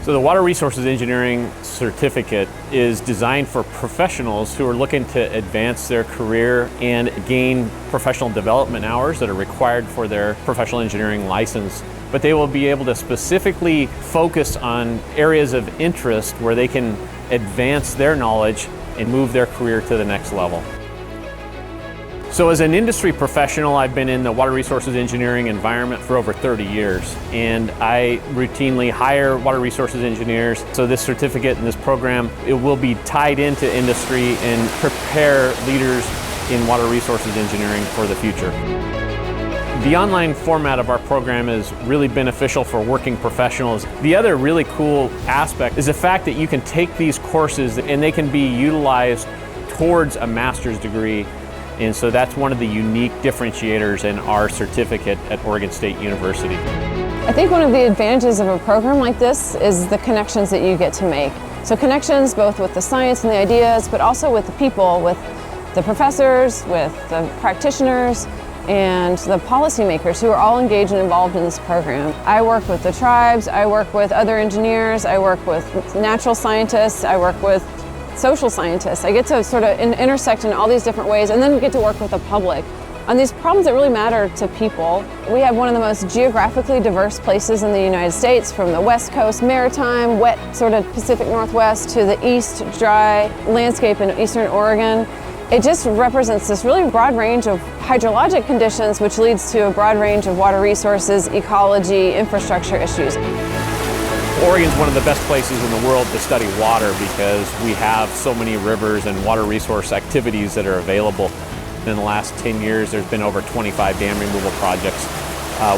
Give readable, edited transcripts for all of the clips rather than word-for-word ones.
So the Water Resources Engineering Certificate is designed for professionals who are looking to advance their career and gain professional development hours that are required for their professional engineering license. But they will be able to specifically focus on areas of interest where they can advance their knowledge and move their career to the next level. So as an industry professional, I've been in the water resources engineering environment for over 30 years, and I routinely hire water resources engineers. So this certificate and this program, it will be tied into industry and prepare leaders in water resources engineering for the future. The online format of our program is really beneficial for working professionals. The other really cool aspect is the fact that you can take these courses and they can be utilized towards a master's degree. And so that's one of the unique differentiators in our certificate at Oregon State University. I think one of the advantages of a program like this is the connections that you get to make. So connections both with the science and the ideas, but also with the people, with the professors, with the practitioners, and the policymakers who are all engaged and involved in this program. I work with the tribes, I work with other engineers, I work with natural scientists, I work with social scientists. I get to sort of intersect in all these different ways and then get to work with the public on these problems that really matter to people. We have one of the most geographically diverse places in the United States, from the West Coast maritime, wet sort of Pacific Northwest, to the east dry landscape in eastern Oregon. It just represents this really broad range of hydrologic conditions, which leads to a broad range of water resources, ecology, infrastructure issues. Oregon's one of the best places in the world to study water because we have so many rivers and water resource activities that are available. In the last 10 years, there's been over 25 dam removal projects,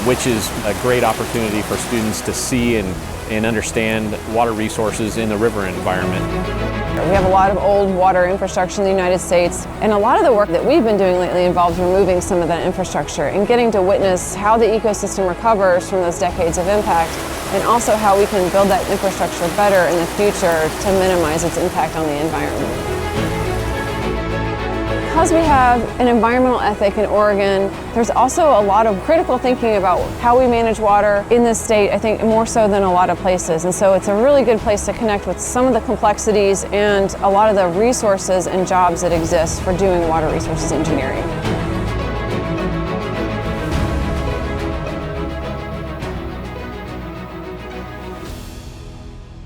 which is a great opportunity for students to see and understand water resources in the river environment. We have a lot of old water infrastructure in the United States, and a lot of the work that we've been doing lately involves removing some of that infrastructure and getting to witness how the ecosystem recovers from those decades of impact, and also how we can build that infrastructure better in the future to minimize its impact on the environment. Because we have an environmental ethic in Oregon, there's also a lot of critical thinking about how we manage water in this state, I think more so than a lot of places. And so it's a really good place to connect with some of the complexities and a lot of the resources and jobs that exist for doing water resources engineering.